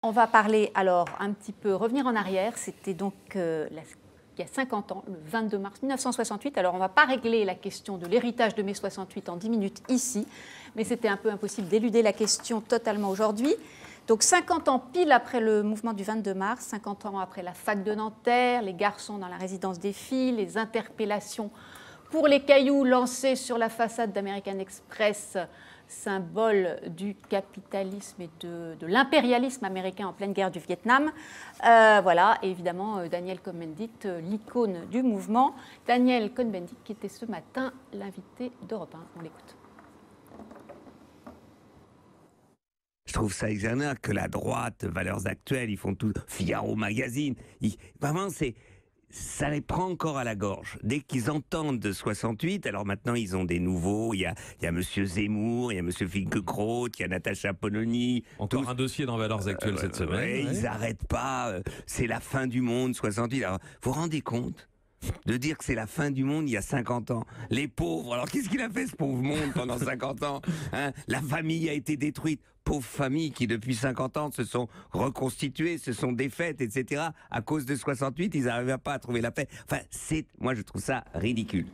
On va parler alors un petit peu, revenir en arrière. C'était donc il y a 50 ans, le 22 mars 1968. Alors on ne va pas régler la question de l'héritage de mai 68 en 10 minutes ici, mais c'était un peu impossible d'éluder la question totalement aujourd'hui. Donc 50 ans pile après le mouvement du 22 mars, 50 ans après la fac de Nanterre, les garçons dans la résidence des filles, les interpellations pour les cailloux lancés sur la façade d'American Express, symbole du capitalisme et de l'impérialisme américain en pleine guerre du Vietnam. Voilà, et évidemment, Daniel Cohn-Bendit, l'icône du mouvement. Daniel Cohn-Bendit, qui était ce matin l'invité d'Europe 1. On l'écoute. Je trouve ça extraordinaire que la droite, Valeurs Actuelles, ils font tout, Figaro Magazine, vraiment ça les prend encore à la gorge. Dès qu'ils entendent de 68, alors maintenant ils ont des nouveaux, il y a M. Zemmour, il y a M. Finkielkraut, il y a Natacha Polony. Encore un dossier dans Valeurs Actuelles cette semaine. Ouais. Ils n'arrêtent pas, c'est la fin du monde, 68. Alors, vous vous rendez compte de dire que c'est la fin du monde il y a 50 ans. Les pauvres, alors qu'est-ce qu'il a fait ce pauvre monde pendant 50 ans, hein? La famille a été détruite. Pauvres familles qui depuis 50 ans se sont reconstituées, se sont défaites, etc. À cause de 68, ils n'arrivaient pas à trouver la paix. Enfin, moi je trouve ça ridicule.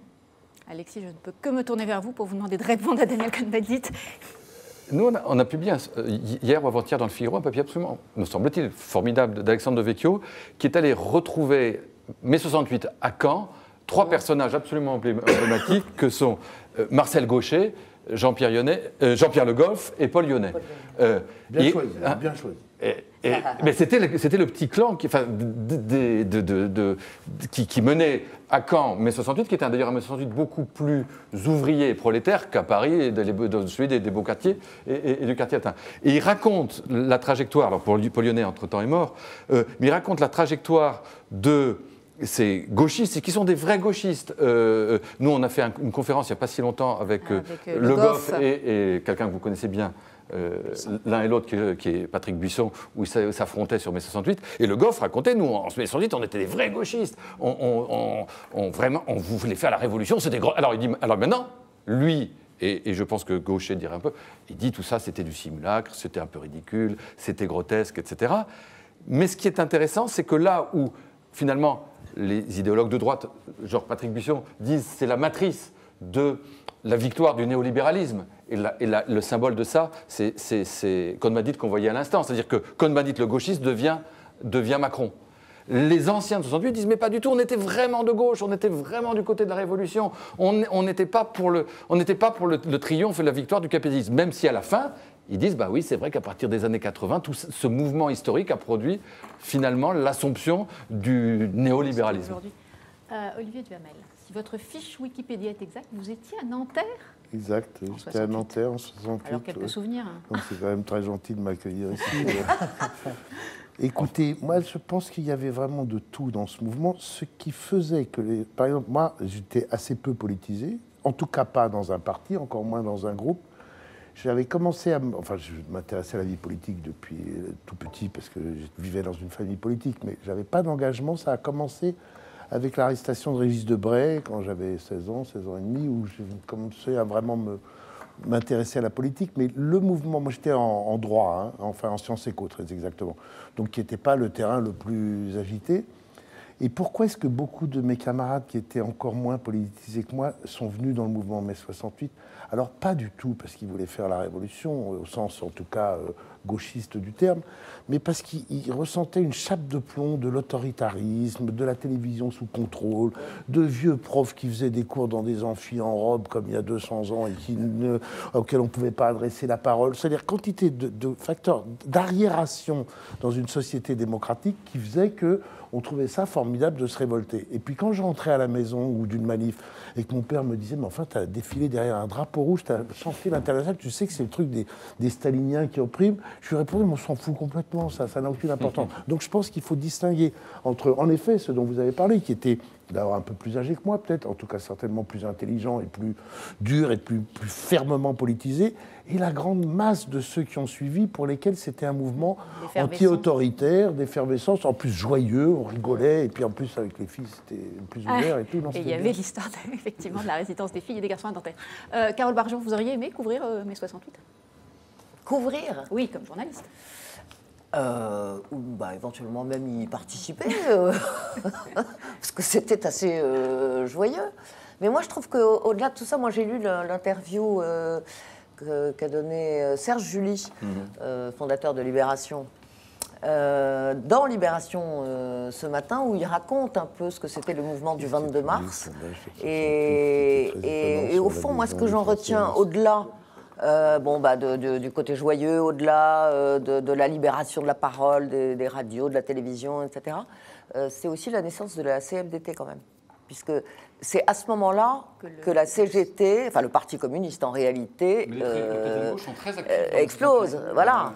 Alexis, je ne peux que me tourner vers vous pour vous demander de répondre à Daniel Cohn-Bendit. Nous, on a publié hier ou avant-hier dans le Figaro un papier absolument, me semble-t-il, formidable d'Alexandre de Vecchio, qui est allé retrouver mai 68 à Caen, trois personnages absolument emblématiques que sont Marcel Gauchet, Jean-Pierre Le Goff et Paul Lyonnais. Bien choisi, bien choisi. Mais c'était le petit clan qui menait à Caen mai 68, qui était d'ailleurs un mai 68 beaucoup plus ouvrier et prolétaire qu'à Paris, et celui des beaux quartiers et du quartier latin. Et il raconte la trajectoire, alors Paul Lyonnais entre-temps est mort, mais il raconte la trajectoire de ces gauchistes, qui sont des vrais gauchistes. Nous, on a fait une conférence il n'y a pas si longtemps avec Le Goff et quelqu'un que vous connaissez bien, l'un et l'autre, qui est Patrick Buisson, où ils s'affrontaient sur mai 68. Et Le Goff racontait, nous, en mai 68, on était des vrais gauchistes. On voulait faire la révolution. C'était gros. Alors, il dit, alors maintenant, lui, et je pense que Gauchet dirait un peu, il dit tout ça, c'était du simulacre, c'était un peu ridicule, c'était grotesque, etc. Mais ce qui est intéressant, c'est que là où, finalement, les idéologues de droite, genre Patrick Buisson, disent que c'est la matrice de la victoire du néolibéralisme. Et le symbole de ça, c'est Cohn-Bendit qu'on voyait à l'instant. C'est-à-dire que Cohn-Bendit, le gauchiste, devient Macron. Les anciens de 68 disent « mais pas du tout, on était vraiment de gauche, on était vraiment du côté de la Révolution, on n'était pas pour le triomphe et la victoire du capitalisme ». Même si à la fin, ils disent bah oui, c'est vrai qu'à partir des années 80, tout ce mouvement historique a produit finalement l'assomption du néolibéralisme. Olivier Duhamel, si votre fiche Wikipédia est exacte, vous étiez à Nanterre ? Exact, j'étais à Nanterre en 68. Alors quelques souvenirs. C'est quand même très gentil de m'accueillir ici. Écoutez, moi je pense qu'il y avait vraiment de tout dans ce mouvement, ce qui faisait que, par exemple, moi j'étais assez peu politisé, en tout cas pas dans un parti, encore moins dans un groupe. J'avais commencé je m'intéressais à la vie politique depuis tout petit parce que je vivais dans une famille politique, mais j'avais pas d'engagement. Ça a commencé avec l'arrestation de Régis Debray quand j'avais 16 ans et demi, où j'ai commencé à vraiment m'intéresser à la politique. Mais le mouvement, moi j'étais en droit, enfin en sciences éco très exactement, donc qui n'était pas le terrain le plus agité. Et pourquoi est-ce que beaucoup de mes camarades qui étaient encore moins politisés que moi sont venus dans le mouvement mai 68 ? Alors pas du tout parce qu'ils voulaient faire la révolution, au sens en tout cas gauchiste du terme, mais parce qu'ils ressentaient une chape de plomb de l'autoritarisme, de la télévision sous contrôle, de vieux profs qui faisaient des cours dans des amphis en robe comme il y a 200 ans et auxquels on ne pouvait pas adresser la parole. C'est-à-dire quantité de facteurs d'arriération dans une société démocratique qui faisait que on trouvait ça formidable de se révolter. Et puis quand je rentrais à la maison ou d'une manif et que mon père me disait « mais enfin, tu as défilé derrière un drapeau rouge, tu as chanté l'international, tu sais que c'est le truc des staliniens qui oppriment », je lui répondais « mais on s'en fout complètement, ça n'a aucune importance ». Donc je pense qu'il faut distinguer entre, en effet, ce dont vous avez parlé, qui était d'avoir un peu plus âgé que moi peut-être, en tout cas certainement plus intelligent et plus dur et plus fermement politisé, et la grande masse de ceux qui ont suivi pour lesquels c'était un mouvement anti-autoritaire, d'effervescence, en plus joyeux, on rigolait, et puis en plus avec les filles c'était plus ouvert et tout. Et il y avait l'histoire effectivement de la résidence des filles et des garçons à Nanterre. Carole Barjon, vous auriez aimé couvrir mai 68 ? Couvrir ? Oui, comme journaliste. Ou éventuellement même y participer, parce que c'était assez joyeux. Mais moi, je trouve qu'au-delà de tout ça, moi j'ai lu l'interview qu'a donné Serge July, fondateur de Libération, dans Libération ce matin, où il raconte un peu ce que c'était le mouvement du 22 mars. Et au fond, moi, ce que j'en retiens, au-delà du côté joyeux, au-delà de la libération de la parole, des radios, de la télévision, etc., c'est aussi la naissance de la CFDT quand même. Puisque c'est à ce moment-là que la CGT, enfin le Parti communiste en réalité, explose. Voilà.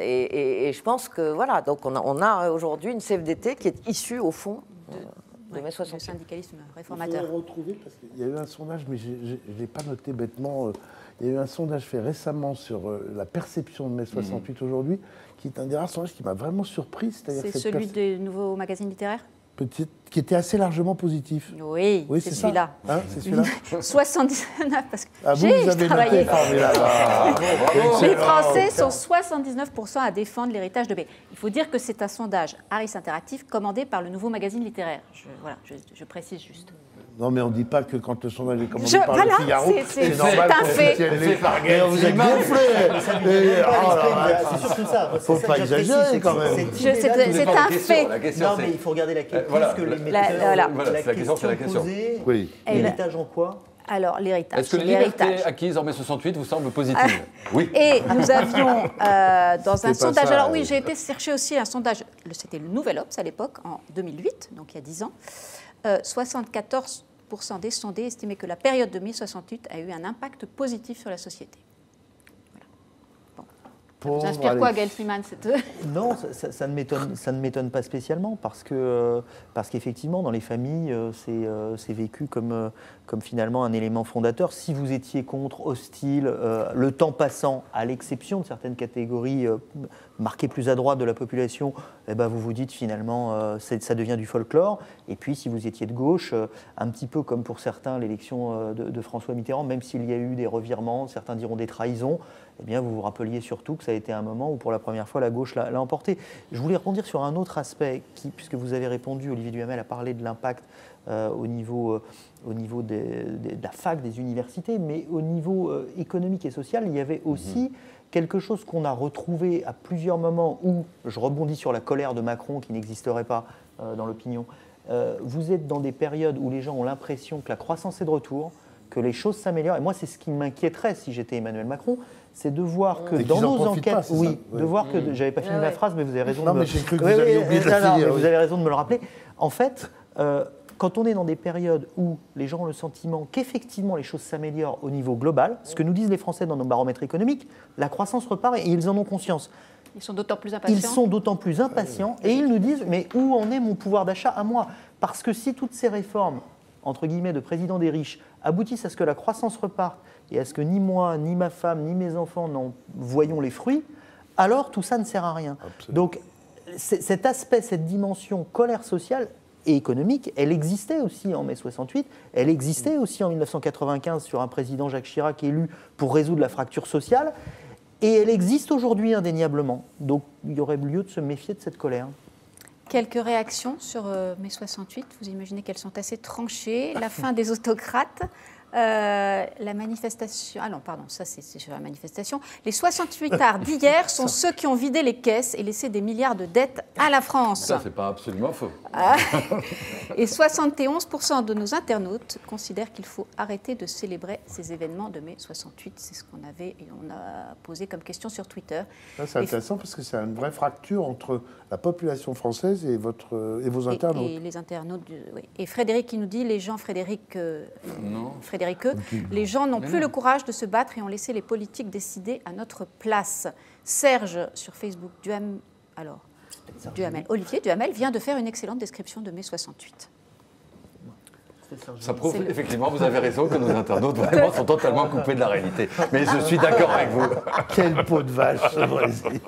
Et je pense que voilà, donc on a aujourd'hui une CFDT qui est issue au fond de mai 68. Le syndicalisme réformateur. Il faut le retrouver parce qu'il y a eu un sondage, mais je ne l'ai pas noté bêtement. Il y a eu un sondage fait récemment sur la perception de mai 68 aujourd'hui, qui est un des rares sondages qui m'a vraiment surpris. C'est celui du nouveau magazine littéraire ? Qui était assez largement positif. Oui, c'est celui-là. Hein, c'est celui-là. 79, parce que vous avez travaillé. Noté, Les Français sont 79% à défendre l'héritage de mai. Il faut dire que c'est un sondage Harris Interactive commandé par le nouveau magazine littéraire. Je précise juste. Non, mais on ne dit pas que quand le sondage est commandé par le Figaro, c'est normal. C'est un fait. Vous êtes gonflé. C'est surtout ça. Il ne faut pas exagérer quand même. C'est un fait. Non, mais il faut regarder la question. Que l'émetteur, la question posée, l'héritage en quoi ? Alors, l'héritage. Est-ce que les libertés acquises en mai 68 vous semblent positives ? Oui. Et nous avions, dans un sondage... Alors oui, j'ai été chercher aussi un sondage, c'était le Nouvel Obs à l'époque, en 2008, donc il y a 10 ans. 74% des sondés estimaient que la période de mai 68 a eu un impact positif sur la société. Ça vous inspire quoi, Gaël Sliman, Non, ça ne m'étonne pas spécialement parce qu'effectivement, dans les familles, c'est vécu comme finalement un élément fondateur. Si vous étiez contre, hostile, le temps passant, à l'exception de certaines catégories marquées plus à droite de la population, vous vous dites finalement ça devient du folklore. Et puis si vous étiez de gauche, un petit peu comme pour certains l'élection de François Mitterrand, même s'il y a eu des revirements, certains diront des trahisons, eh bien, vous vous rappeliez surtout que ça a été un moment où, pour la première fois, la gauche l'a emporté. Je voulais rebondir sur un autre aspect, puisque vous avez répondu, Olivier Duhamel a parlé de l'impact au niveau de la fac, des universités, mais au niveau économique et social, il y avait aussi quelque chose qu'on a retrouvé à plusieurs moments où, je rebondis sur la colère de Macron qui n'existerait pas dans l'opinion, vous êtes dans des périodes où les gens ont l'impression que la croissance est de retour, que les choses s'améliorent. Et moi, c'est ce qui m'inquiéterait si j'étais Emmanuel Macron, c'est de voir que dans nos enquêtes, de voir que j'avais pas fini la phrase, mais vous avez raison. Mais j'ai cru que vous aviez oublié de la finir. Vous avez raison de me le rappeler. En fait, quand on est dans des périodes où les gens ont le sentiment qu'effectivement les choses s'améliorent au niveau global, ce que nous disent les Français dans nos baromètres économiques, la croissance repart et ils en ont conscience. Ils sont d'autant plus impatients. Ils sont d'autant plus impatients et ils nous disent mais où en est mon pouvoir d'achat à moi ? Parce que si toutes ces réformes, entre guillemets, de président des riches aboutissent à ce que la croissance reparte et à ce que ni moi, ni ma femme, ni mes enfants n'en voyons les fruits, alors tout ça ne sert à rien. Absolument. Donc cet aspect, cette dimension colère sociale et économique, elle existait aussi en mai 68, elle existait aussi en 1995 sur un président Jacques Chirac élu pour résoudre la fracture sociale, et elle existe aujourd'hui indéniablement. Donc il y aurait lieu de se méfier de cette colère. Quelques réactions sur mai 68, vous imaginez qu'elles sont assez tranchées. La fin des autocrates, la manifestation... Ah non, pardon, ça c'est sur la manifestation. Les 68ards d'hier sont ceux qui ont vidé les caisses et laissé des milliards de dettes à la France. Ça, c'est pas absolument faux. Et 71% de nos internautes considèrent qu'il faut arrêter de célébrer ces événements de mai 68. C'est ce qu'on avait et on a posé comme question sur Twitter. C'est intéressant parce que c'est une vraie fracture entre la population française et vos internautes. Et les internautes, oui. Et Frédéric qui nous dit, les gens, les gens n'ont plus le courage de se battre et ont laissé les politiques décider à notre place. Serge sur Facebook, Olivier Duhamel vient de faire une excellente description de mai 68. Ça prouve, effectivement, vous avez raison, que nos internautes vraiment sont totalement coupés de la réalité. Mais je suis d'accord avec vous. Quelle peau de vache, ce Brésil.